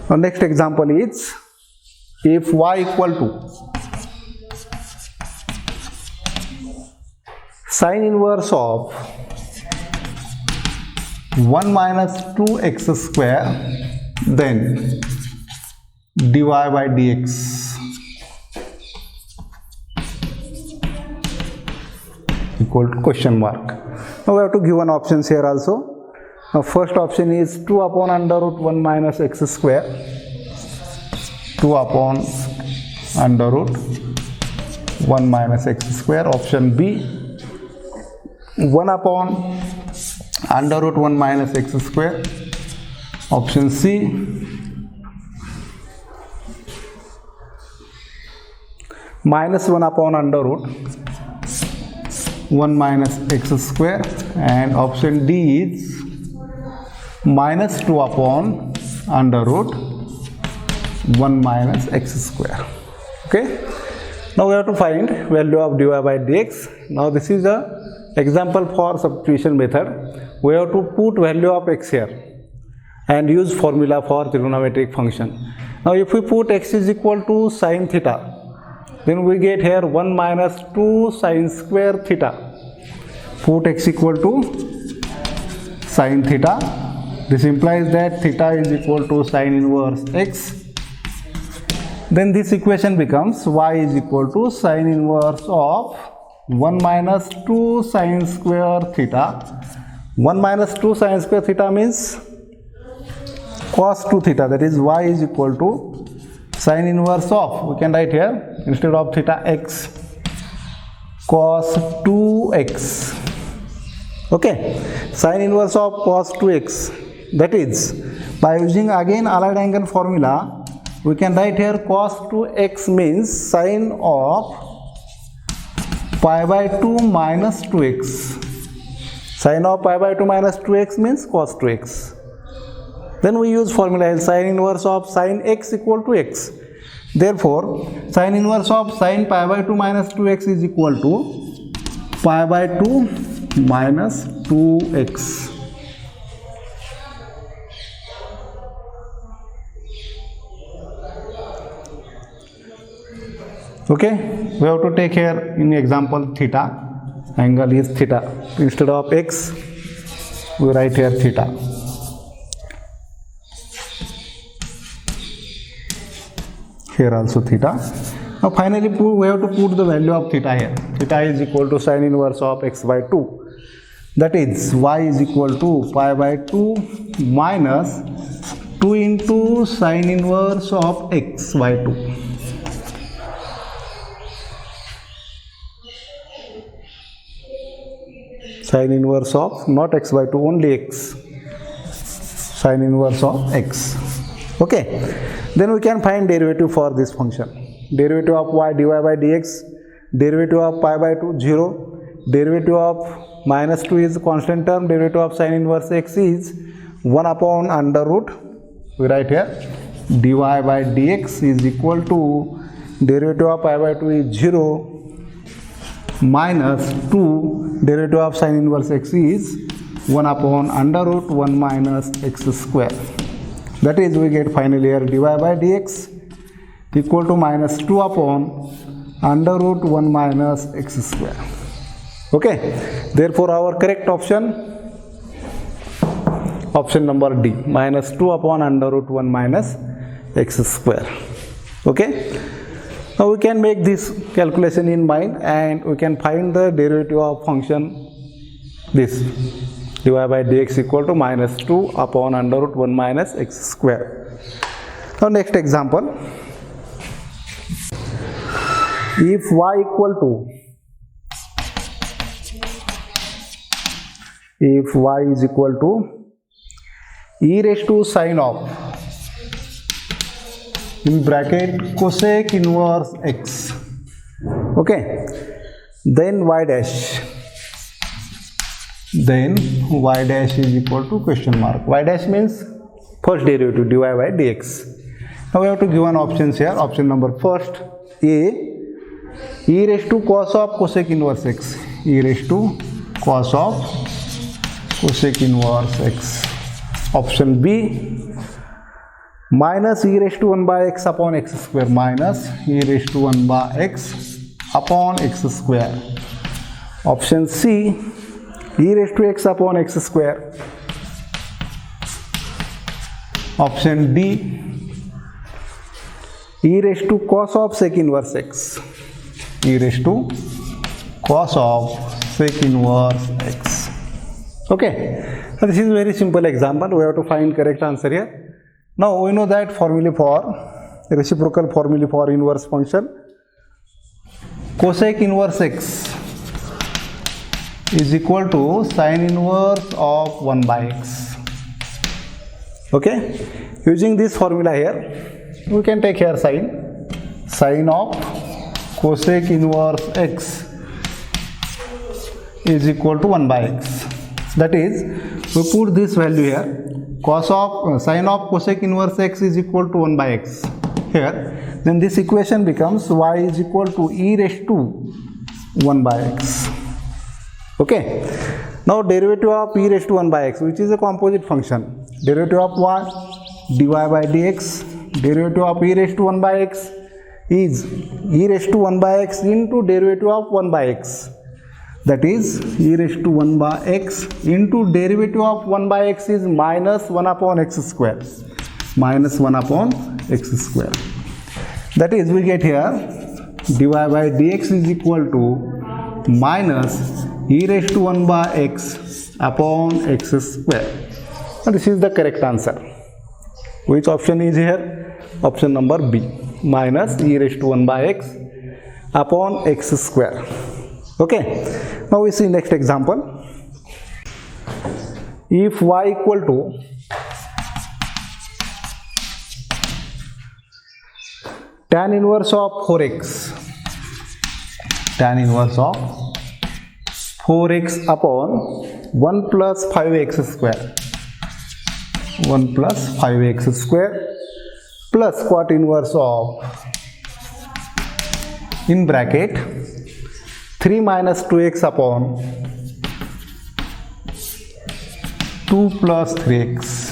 Now next example is, if y equal to sine inverse of 1 minus 2x square, then dy by dx equal to question mark. Now we have to give one options here also. Now first option is 2 upon under root 1 minus x square, 2 upon under root 1 minus x square. Option B, 1 upon under root 1 minus x square. Option C, minus 1 upon under root 1 minus x square, and option D is minus 2 upon under root 1 minus x square. Okay, now we have to find value of dy by dx. Now this is a example for substitution method. We have to put value of x here and use formula for trigonometric function. Now if we put x is equal to sine theta, then we get here 1 minus 2 sine square theta. Put x equal to sine theta. This implies that theta is equal to sine inverse x. Then this equation becomes y is equal to sine inverse of 1 minus 2 sine square theta. 1 minus 2 sine square theta means cos 2 theta, that is y is equal to sine inverse of, we can write here instead of theta x, cos 2x. Okay, sine inverse of cos 2x, that is by using again allied angle formula, we can write here cos 2x means sine of pi by 2 minus 2x. Sine of pi by 2 minus 2x means cos 2x. Then we use formula sine inverse of sine x equal to x. Therefore, sine inverse of sine pi by 2 minus 2x is equal to pi by 2 minus 2x. Okay, we have to take here in example theta. Angle is theta. Instead of x, we write here theta. Here also theta. Now finally we have to put the value of theta here. Theta is equal to sine inverse of x by 2. That is y is equal to pi by 2 minus 2 into sine inverse of x by 2. Sine inverse of not x by 2, only x. Sine inverse of x. Okay. Then we can find derivative for this function. Derivative of y dy by dx, derivative of pi by 2 0, derivative of minus 2 is constant term, derivative of sine inverse x is 1 upon under root, we write here dy by dx is equal to derivative of pi by 2 is 0 minus 2, derivative of sine inverse x is 1 upon under root 1 minus x square. That is, we get finally here dy by dx equal to minus 2 upon under root 1 minus x square. Okay, therefore our correct option, option number D, minus 2 upon under root 1 minus x square. Okay, now we can make this calculation in mind and we can find the derivative of function this dy by dx equal to minus 2 upon under root 1 minus x square. Now next example, if y equal to, if y is equal to e raised to sine of, in bracket cosec inverse x, okay, then y dash, then y dash is equal to question mark. Y dash means first derivative dy by dx. Now we have to give one options here. Option number first, A, e raised to cos of cosec inverse x, e raised to cos of cosec inverse x. Option B, minus e raised to 1 by x upon x square, minus e raised to 1 by x upon x square. Option C, e raised to x upon x square. Option D, e raised to cos of sec inverse x, e raised to cos of sec inverse x. Okay, so this is a very simple example. We have to find correct answer here. Now we know that formula for reciprocal formula for inverse function. Cosec inverse x is equal to sin inverse of 1 by x. Okay, using this formula here, we can take here sin of cosec inverse x is equal to 1 by x. That is, we put this value here, sin of cosec inverse x is equal to 1 by x here. Then this equation becomes y is equal to e raised to 1 by x. Okay, now derivative of e raised to 1 by x, which is a composite function. Derivative of y, dy by dx, derivative of e raised to 1 by x is e raised to 1 by x into derivative of 1 by x. That is, e raised to 1 by x into derivative of 1 by x is minus 1 upon x square. Minus 1 upon x square. That is, we get here dy by dx is equal to minus e raised to 1 by x upon x square. And this is the correct answer. Which option is here? Option number B, minus e raised to 1 by x upon x square. Okay, now we see next example. If y equal to tan inverse of 4x, tan inverse of 4x upon 1 plus 5x square, 1 plus 5x square plus cot inverse of, in bracket, 3 minus 2x upon 2 plus 3x.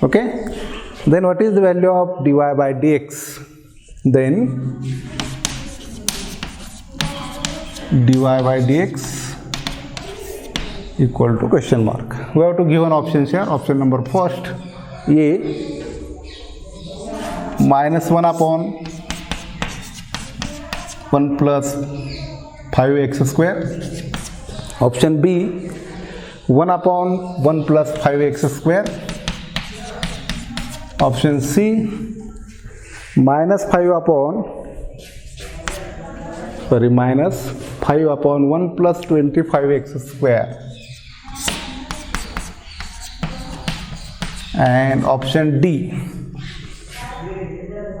Okay, then what is the value of dy by dx? Then dy by dx equal to question mark. We have to give an options here. Option number first, A, minus 1 upon 1 plus 5x square. Option B, 1 upon 1 plus 5x square. Option C, minus 5 upon 1 plus 25x square. And option D,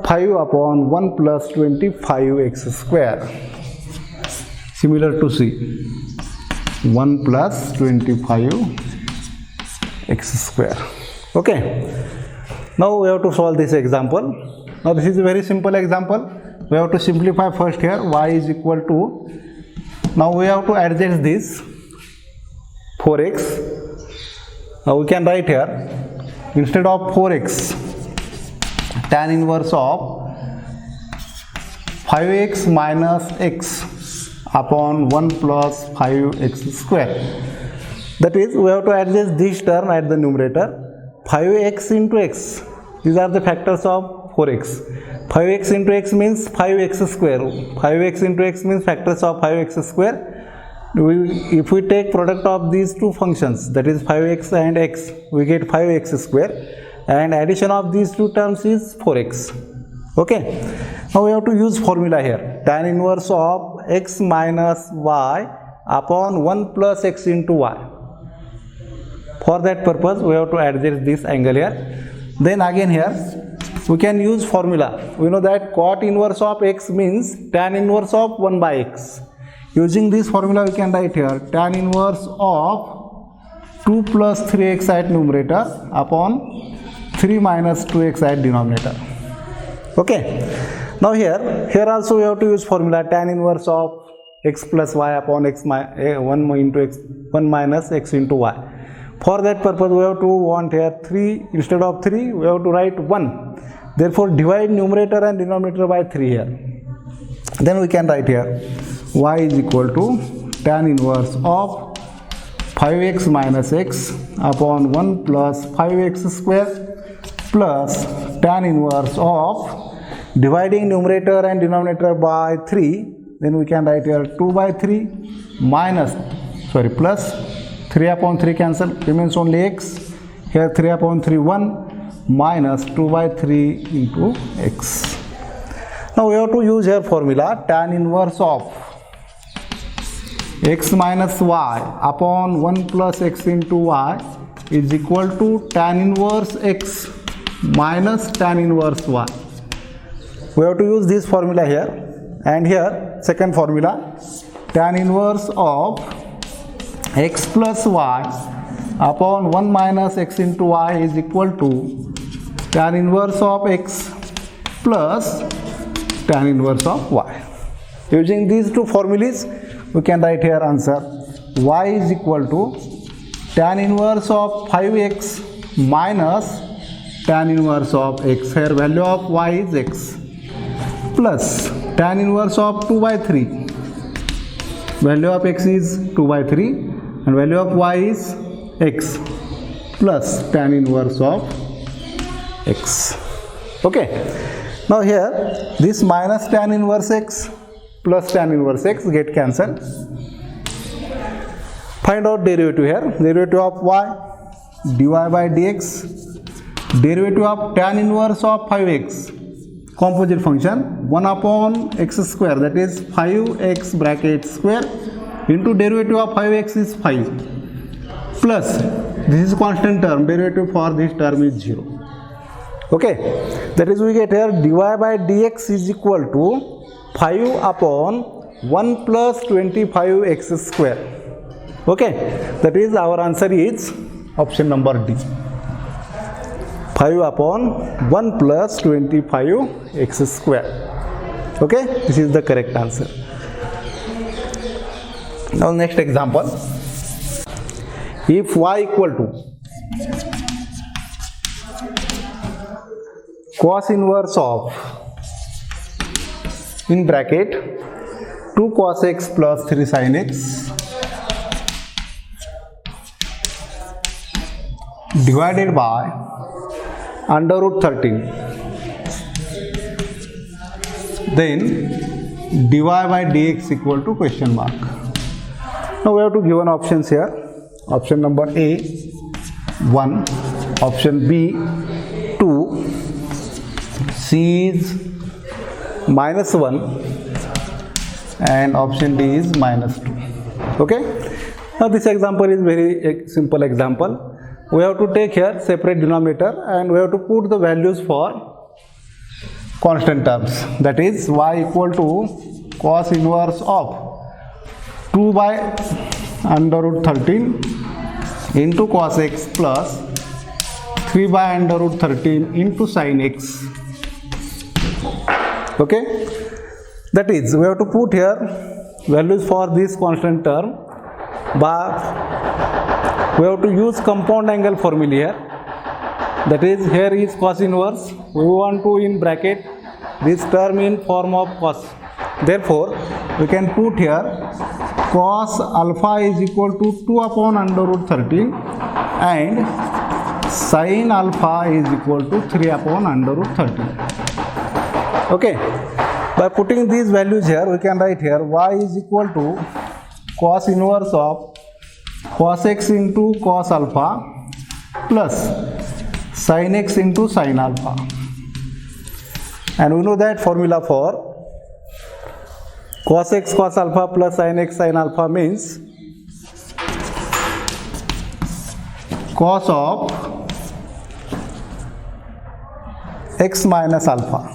5 upon 1 plus 25x square. Similar to C, 1 plus 25x square. Okay, now we have to solve this example. Now this is a very simple example. We have to simplify first here. Y is equal to, now we have to adjust this 4x. Now we can write here, instead of 4x, tan inverse of 5x minus x upon 1 plus 5x square. That is, we have to adjust this term at the numerator. 5x into x, these are the factors of 4x. 5x into x means 5x square. 5x into x means factors of 5x square. If we take product of these two functions, that is 5x and x, we get 5x square, and addition of these two terms is 4x. Okay, now we have to use formula here, tan inverse of x minus y upon 1 plus x into y. For that purpose, we have to adjust this angle here. Then again here, we can use formula. We know that cot inverse of x means tan inverse of 1 by x. Using this formula, we can write here tan inverse of 2 plus 3x at numerator upon 3 minus 2x at denominator. Okay, now here also we have to use formula tan inverse of x plus y upon x 1 into x 1 minus x into y. For that purpose, we have to want here 3 instead of 3, we have to write 1. Therefore, divide numerator and denominator by 3 here. Then we can write here y is equal to tan inverse of 5x minus x upon 1 plus 5x square plus tan inverse of dividing numerator and denominator by 3. Then we can write here 2 by 3 plus 3 upon 3 cancel, remains only x. Here 3 upon 3 1 minus 2 by 3 into x. Now we have to use here formula tan inverse of x minus y upon 1 plus x into y is equal to tan inverse x minus tan inverse y. We have to use this formula here. And here second formula, tan inverse of x plus y upon 1 minus x into y is equal to tan inverse of x plus tan inverse of y. Using these two formulas, we can write here answer y is equal to tan inverse of 5x minus tan inverse of x. Here value of y is x plus tan inverse of 2 by 3. Value of x is 2 by 3 and value of y is x plus tan inverse of x. Okay. Now here this minus tan inverse x plus tan inverse x get cancelled. Find out derivative here. Derivative of y dy by dx. Derivative of tan inverse of 5x. Composite function 1 upon x square, that is 5x bracket square into derivative of 5x is 5 plus this is constant term, derivative for this term is 0. Okay, that is we get here dy by dx is equal to 5 upon 1 plus 25x square. Okay, that is our answer is option number D. 5 upon 1 plus 25x square. Okay, this is the correct answer. Now next example. If y equal to cos inverse of in bracket 2 cos x plus 3 sin x divided by under root 13, then dy by dx equal to question mark. Now we have to given options here. Option number A 1, option B 2, C is minus 1 and option D is minus 2. Okay. Now this example is very simple example. We have to take here separate denominator and we have to put the values for constant terms. That is y equal to cos inverse of 2 by under root 13 into cos x plus 3 by under root 13 into sin x. Okay, that is we have to put here values for this constant term, but we have to use compound angle formula here. That is here is cos inverse. We want to in bracket this term in form of cos. Therefore, we can put here cos alpha is equal to 2 upon under root 13 and sin alpha is equal to 3 upon under root 13. Okay. By putting these values here, we can write here y is equal to cos inverse of cos x into cos alpha plus sin x into sin alpha. And we know that formula for cos x cos alpha plus sin x sin alpha means cos of x minus alpha.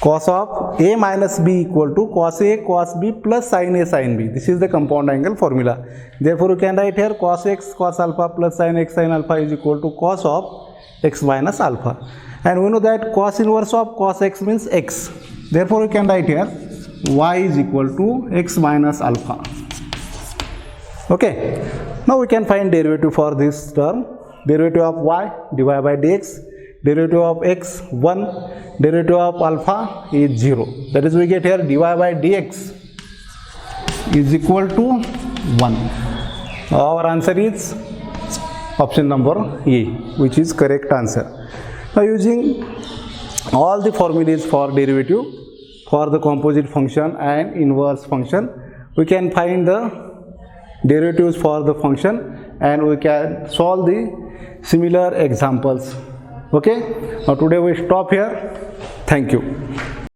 Cos of a minus b equal to cos a cos b plus sin a sin b. This is the compound angle formula. Therefore, we can write here cos x cos alpha plus sin x sin alpha is equal to cos of x minus alpha. And we know that cos inverse of cos x means x. Therefore, we can write here y is equal to x minus alpha. Okay, now we can find derivative for this term. Derivative of y, dy by dx, derivative of x 1, derivative of alpha is 0. That is, we get here dy by dx is equal to 1. Our answer is option number A, which is correct answer. Now using all the formulas for derivative for the composite function and inverse function, we can find the derivatives for the function and we can solve the similar examples. Okay, now today we stop here. Thank you.